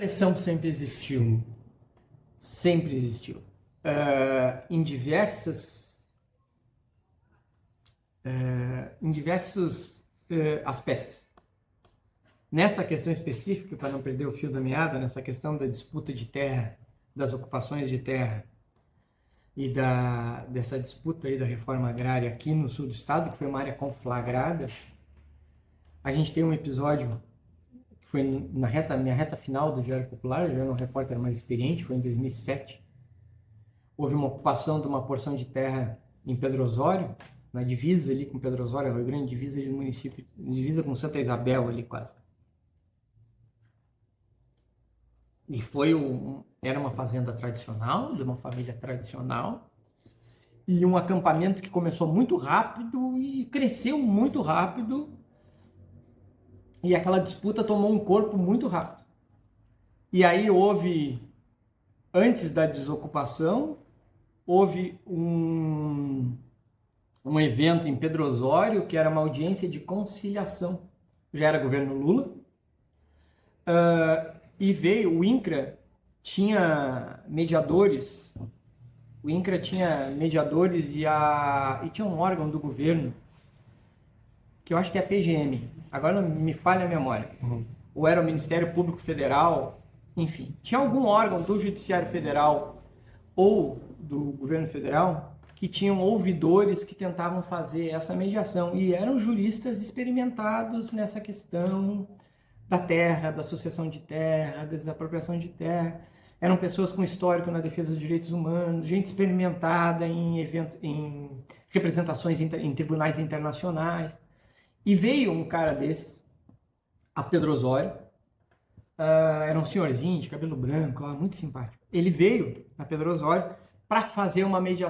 pressão sempre existiu. Sempre existiu. Em diversos aspectos. Nessa questão específica, para não perder o fio da meada, nessa questão da disputa de terra, das ocupações de terra e dessa disputa aí da reforma agrária aqui no sul do estado, que foi uma área conflagrada, a gente tem um episódio que foi minha reta final do Diário Popular, eu era um repórter mais experiente, foi em 2007. Houve uma ocupação de uma porção de terra em Pedro Osório, na divisa ali com Pedro Osório, Rio Grande, divisa de município, divisa com Santa Isabel ali quase. E era uma fazenda tradicional, de uma família tradicional, e um acampamento que começou muito rápido e cresceu muito rápido, e aquela disputa tomou um corpo muito rápido. E aí antes da desocupação, houve um evento em Pedro Osório, que era uma audiência de conciliação. Já era governo Lula. E veio, o INCRA tinha mediadores. O INCRA tinha mediadores e tinha um órgão do governo, que eu acho que é a PGM. Agora não me falha a memória. Ou era o Ministério Público Federal, enfim. Tinha algum órgão do Judiciário Federal ou do governo federal que tinham ouvidores que tentavam fazer essa mediação. E eram juristas experimentados nessa questão da terra, da sucessão de terra, da desapropriação de terra. Eram pessoas com histórico na defesa dos direitos humanos, gente experimentada em representações em tribunais internacionais. E veio um cara desses, a Pedro Osório, era um senhorzinho de cabelo branco, muito simpático. Ele veio a Pedro Osório para fazer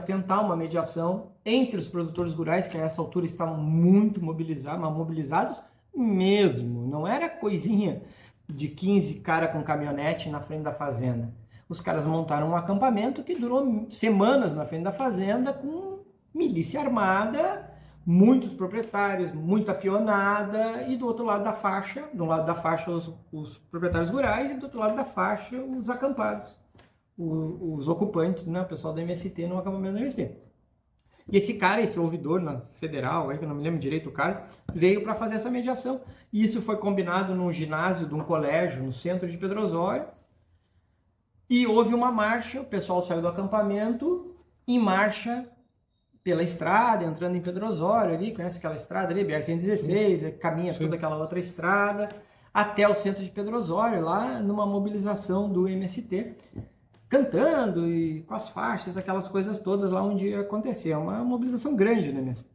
tentar uma mediação entre os produtores rurais, que a essa altura estavam muito mobilizados mesmo. Não era coisinha de 15 caras com caminhonete na frente da fazenda. Os caras montaram um acampamento que durou semanas na frente da fazenda com milícia armada, muitos proprietários, muita peonada, e do outro lado da faixa, os proprietários rurais e do outro lado da faixa os acampados, os ocupantes, né, o pessoal do MST no acampamento do MST. E esse ouvidor federal, aí, que eu não me lembro direito o cara, veio para fazer essa mediação. E isso foi combinado num ginásio de um colégio no centro de Pedro Osório. E houve uma marcha, o pessoal saiu do acampamento em marcha pela estrada, entrando em Pedro Osório ali, conhece aquela estrada ali, BR-116, caminha toda aquela outra estrada, até o centro de Pedro Osório, lá numa mobilização do MST, cantando e com as faixas, aquelas coisas todas lá onde aconteceu. Uma mobilização grande, né mesmo?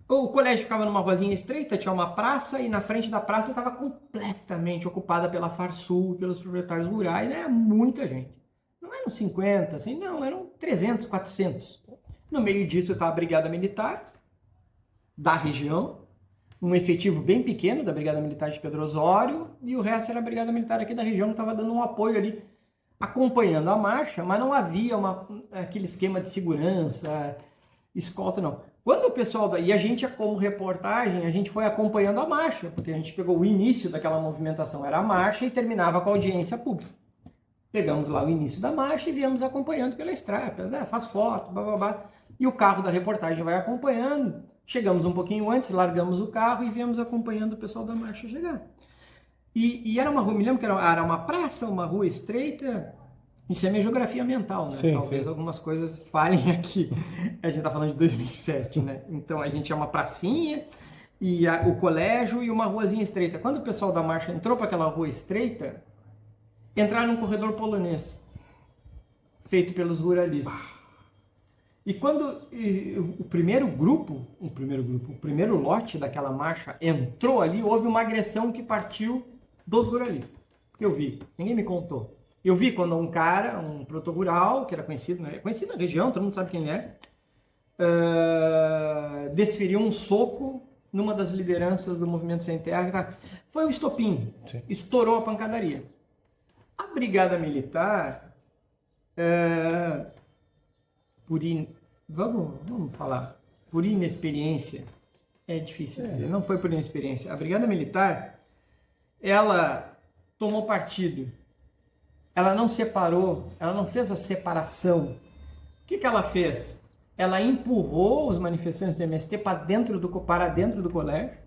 O colégio ficava numa ruazinha estreita, tinha uma praça, e na frente da praça estava completamente ocupada pela Farsul, pelos proprietários rurais, era muita gente. Não eram 50, assim, não, eram 300, 400. No meio disso estava a Brigada Militar da região, um efetivo bem pequeno da Brigada Militar de Pedro Osório, e o resto era a Brigada Militar aqui da região, que estava dando um apoio ali, acompanhando a marcha, mas não havia aquele esquema de segurança, escolta, não. Quando o pessoal e a gente, como reportagem, a gente foi acompanhando a marcha, porque a gente pegou o início daquela movimentação, era a marcha, e terminava com a audiência pública. Pegamos lá o início da marcha e viemos acompanhando pela estrada, faz foto, blá. E o carro da reportagem vai acompanhando. Chegamos um pouquinho antes, largamos o carro e viemos acompanhando o pessoal da marcha chegar. E era uma rua, me lembro que era uma praça, uma rua estreita. Isso é minha geografia mental, né? Sim, talvez sim. algumas coisas falhem aqui. A gente tá falando de 2007, né? Então a gente é uma pracinha, e o colégio e uma ruazinha estreita. Quando o pessoal da marcha entrou para aquela rua estreita, entraram num corredor polonês, feito pelos ruralistas. E quando o primeiro lote daquela marcha entrou ali, houve uma agressão que partiu dos ruralistas. Eu vi, ninguém me contou. Eu vi quando um cara, um produtor rural, que era conhecido na região, todo mundo sabe quem é, desferiu um soco numa das lideranças do Movimento Sem Terra. Foi o estopim, Sim. Estourou a pancadaria. A Brigada Militar, vamos falar, por inexperiência, é difícil dizer, não foi por inexperiência. A Brigada Militar, ela tomou partido. Ela não separou, ela não fez a separação. O que ela fez? Ela empurrou os manifestantes do MST para dentro do colégio.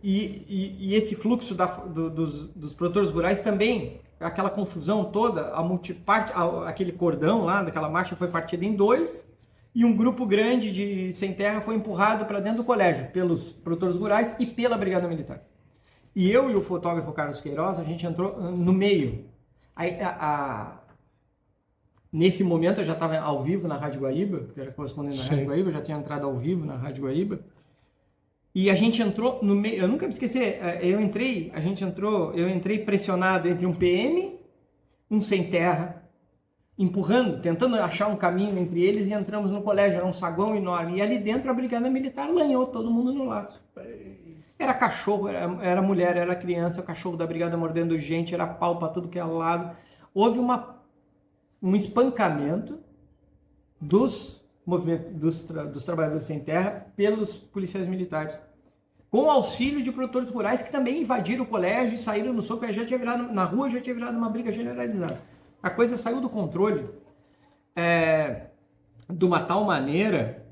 E esse fluxo dos produtores rurais também, aquela confusão toda, aquele cordão lá daquela marcha foi partido em dois, e um grupo grande de sem terra foi empurrado para dentro do colégio pelos produtores rurais e pela Brigada Militar. E eu e o fotógrafo Carlos Queiroz, a gente entrou no meio. Nesse momento eu já estava ao vivo na Rádio Guaíba, porque eu era correspondente na Rádio Guaíba, eu já tinha entrado ao vivo na Rádio Guaíba. E a gente entrou no meio, eu nunca me esquecer, eu entrei pressionado entre um PM, um sem terra, empurrando, tentando achar um caminho entre eles, e entramos no colégio, era um saguão enorme, e ali dentro a Brigada Militar lanhou todo mundo no laço. Era cachorro, era mulher, era criança, o cachorro da Brigada mordendo gente, era pau para tudo que é lado. Houve um espancamento dos trabalhadores sem terra pelos policiais militares, com o auxílio de produtores rurais que também invadiram o colégio e saíram no soco, na rua já tinha virado uma briga generalizada. A coisa saiu do controle de uma tal maneira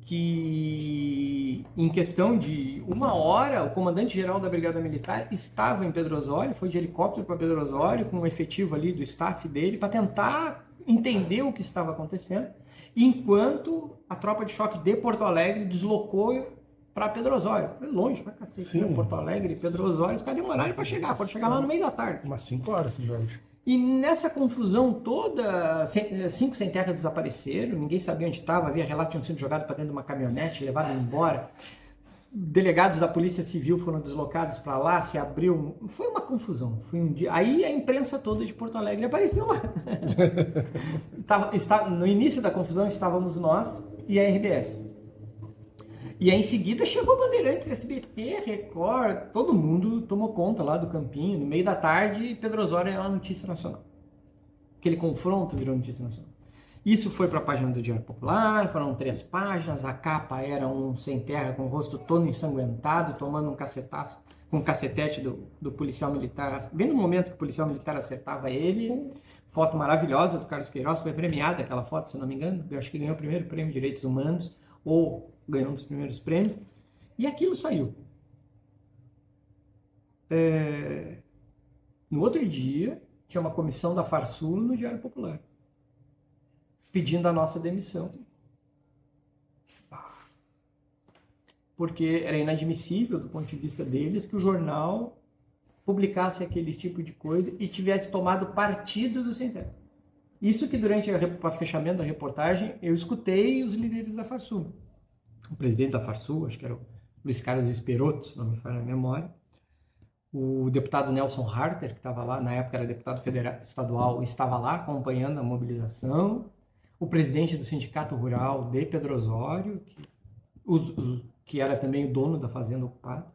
que, em questão de 1 hora, o comandante-geral da Brigada Militar estava em Pedro Osório, foi de helicóptero para Pedro Osório, com um efetivo ali do staff dele, para tentar entender o que estava acontecendo, enquanto a tropa de choque de Porto Alegre deslocou para Pedro Osório. Foi longe pra cacete, né? Porto Alegre e Pedro Osório, os caras demoraram para chegar, foram chegar lá no meio da tarde. Umas 5 horas, Jorge. E nessa confusão toda, 5 sem terra desapareceram, ninguém sabia onde estava, havia relatos que tinham sido jogados para dentro de uma caminhonete, levados embora. Delegados da Polícia Civil foram deslocados para lá, se abriu. Foi uma confusão. Foi um dia. Aí a imprensa toda de Porto Alegre apareceu lá. No início da confusão estávamos nós e a RBS. E aí em seguida chegou Bandeirantes, SBT, Record, todo mundo tomou conta lá do campinho, no meio da tarde, Pedro Osório era notícia nacional. Aquele confronto virou notícia nacional. Isso foi para a página do Diário Popular, foram 3 páginas, a capa era um sem terra com o rosto todo ensanguentado, tomando um cacetaço, com um cacetete do policial militar, bem no momento que o policial militar acertava ele. Foto maravilhosa do Carlos Queiroz, foi premiada aquela foto, se não me engano, eu acho que ganhou o primeiro prêmio de Direitos Humanos, ou ganhou um dos primeiros prêmios, e aquilo saiu. No outro dia, tinha uma comissão da Farsul no Diário Popular, pedindo a nossa demissão. Porque era inadmissível, do ponto de vista deles, que o jornal publicasse aquele tipo de coisa e tivesse tomado partido do sem terra. Isso que durante o fechamento da reportagem, eu escutei os líderes da Farsul. O presidente da Farsul, acho que era o Luiz Carlos Esperotto, se não me falha a memória, o deputado Nelson Harter, que estava lá, na época era deputado federal, estadual, estava lá acompanhando a mobilização, o presidente do Sindicato Rural de Pedro Osório, que era também o dono da fazenda ocupada,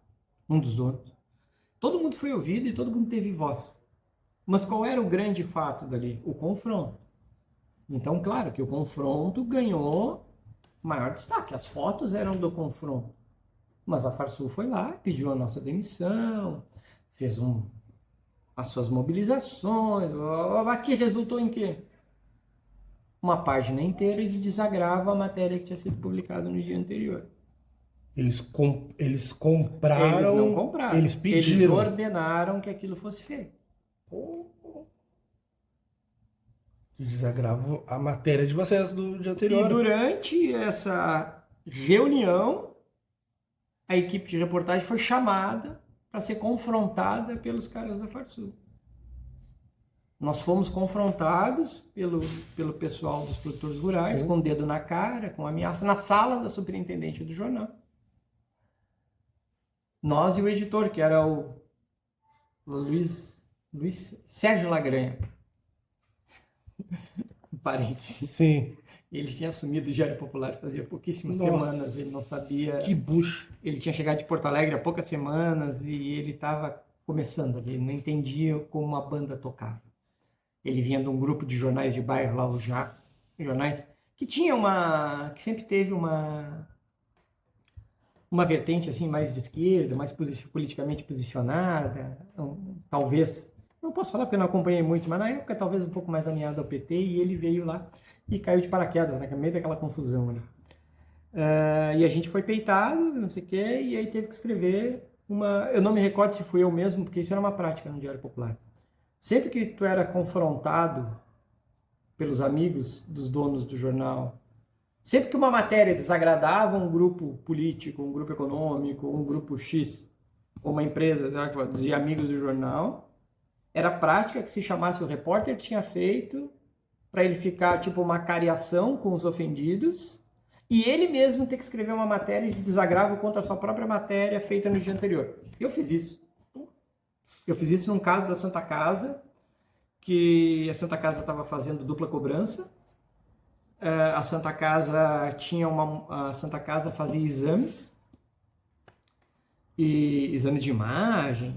um dos donos. Todo mundo foi ouvido e todo mundo teve voz. Mas qual era o grande fato dali? O confronto. Então, claro que o confronto ganhou maior destaque. As fotos eram do confronto. Mas a Farsul foi lá, pediu a nossa demissão, fez as suas mobilizações, que resultou em quê? Uma página inteira de desagravo à matéria que tinha sido publicada no dia anterior. Eles compraram... Eles não compraram. Eles pediram. Eles ordenaram que aquilo fosse feito. Desagravo a matéria de vocês do dia anterior. E durante essa reunião, a equipe de reportagem foi chamada para ser confrontada pelos caras da Farsul. Nós fomos confrontados pelo pessoal dos produtores rurais, com o dedo na cara, com ameaça, na sala da superintendente do jornal. Nós e o editor, que era o Luiz Sérgio Lagranha. Parênteses. Sim. Ele tinha assumido o Diário Popular fazia pouquíssimas semanas, ele não sabia... Que bucha! Ele tinha chegado de Porto Alegre há poucas semanas e ele estava começando ali, ele não entendia como a banda tocava. Ele vinha de um grupo de jornais de bairro lá, o jornais, que sempre teve uma uma vertente assim mais de esquerda, mais politicamente posicionada, talvez, não posso falar porque eu não acompanhei muito, mas na época talvez um pouco mais alinhado ao PT, e ele veio lá e caiu de paraquedas, né, no meio daquela confusão ali. E a gente foi peitado, não sei o quê, e aí teve que escrever eu não me recordo se fui eu mesmo, porque isso era uma prática no Diário Popular. Sempre que tu era confrontado pelos amigos dos donos do jornal, sempre que uma matéria desagradava um grupo político, um grupo econômico, um grupo X, ou uma empresa, dizia amigos do jornal, era prática que se chamasse o repórter tinha feito para ele ficar tipo uma cariação com os ofendidos e ele mesmo ter que escrever uma matéria de desagravo contra a sua própria matéria feita no dia anterior. Eu fiz isso. Eu fiz isso num caso da Santa Casa, que a Santa Casa estava fazendo dupla cobrança. A Santa Casa a Santa Casa fazia exames de imagem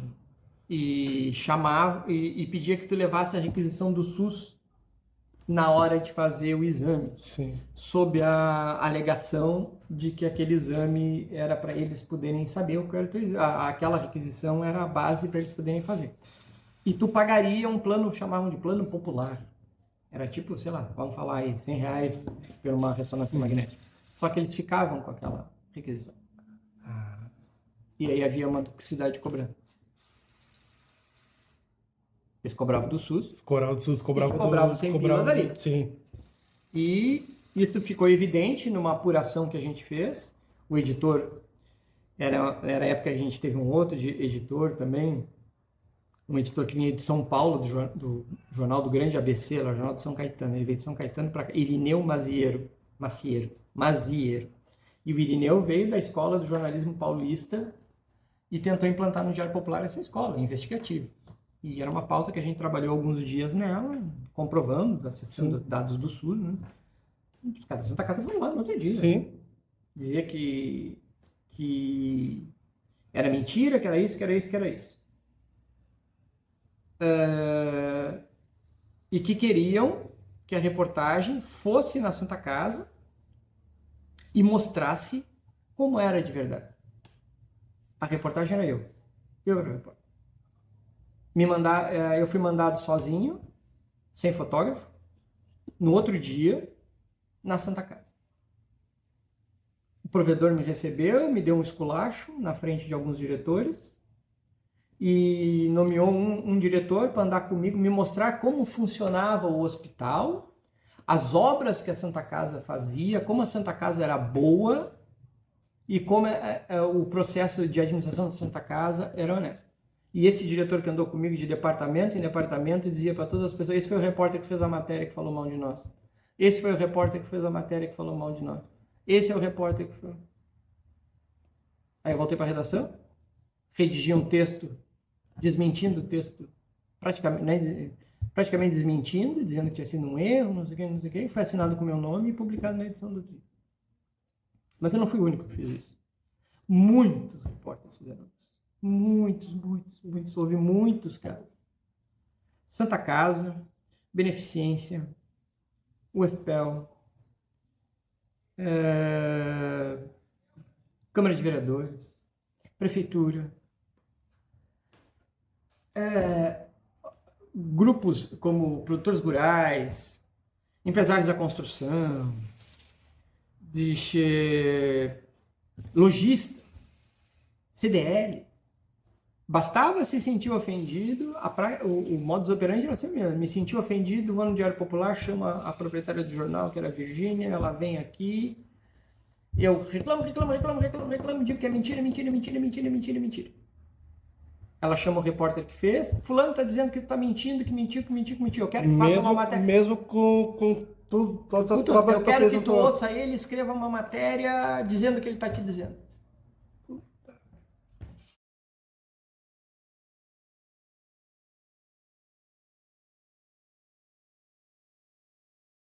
e chamava e pedia que tu levasse a requisição do SUS na hora de fazer o exame. Sim. Sob a alegação de que aquele exame era para eles poderem saber o que era o teu exame. Aquela requisição era a base para eles poderem fazer. E tu pagaria um plano, chamavam de plano popular. Era tipo, sei lá, vamos falar aí, R$100 por uma ressonância magnética. Só que eles ficavam com aquela requisição. E aí havia uma duplicidade de cobrança. Eles cobravam do SUS. Cobravam do SUS, cobravam 100 pila dali. Sim. E isso ficou evidente numa apuração que a gente fez. O editor, era a época que a gente teve um outro editor também, um editor que vinha de São Paulo, do jornal do Grande ABC, lá, o Jornal de São Caetano. Ele veio de São Caetano para cá, Irineu Maziero. E o Irineu veio da escola do jornalismo paulista e tentou implantar no Diário Popular essa escola, investigativa. E era uma pauta que a gente trabalhou alguns dias nela, comprovando, acessando dados do Sul, né? Os caras da Santa Casa foram lá no outro dia. Sim. Dizia que era mentira, que era isso, que era isso, que era isso. E que queriam que a reportagem fosse na Santa Casa e mostrasse como era de verdade. A reportagem era eu. Eu era o repórter. Eu fui mandado sozinho, sem fotógrafo, no outro dia, na Santa Casa. O provedor me recebeu, me deu um esculacho na frente de alguns diretores e nomeou um diretor para andar comigo, me mostrar como funcionava o hospital, as obras que a Santa Casa fazia, como a Santa Casa era boa e como o processo de administração da Santa Casa era honesto. E esse diretor que andou comigo de departamento em departamento dizia para todas as pessoas: esse foi o repórter que fez a matéria que falou mal de nós. Esse foi o repórter que fez a matéria que falou mal de nós. Esse é o repórter que foi. Aí eu voltei para a redação, redigi um texto, desmentindo o texto, praticamente desmentindo, dizendo que tinha sido um erro, não sei o que, foi assinado com o meu nome e publicado na edição do dia. Mas eu não fui o único que fez isso. Muitos repórteres fizeram isso. Muitos. Houve muitos casos. Santa Casa, Beneficência, UFPEL, Câmara de Vereadores, Prefeitura, grupos como produtores rurais, empresários da construção, lojistas, CDL. Bastava se sentir ofendido, o modus operandi era assim mesmo. Me senti ofendido, vou no Diário Popular, chama a proprietária do jornal, que era a Virgínia, ela vem aqui, eu reclamo, digo que é mentira. Ela chama o repórter que fez, fulano tá dizendo que tu tá mentindo, que mentiu, eu quero que faça uma matéria. Mesmo com todas as provas eu quero que tu ouça ele, escreva uma matéria dizendo o que ele tá te dizendo.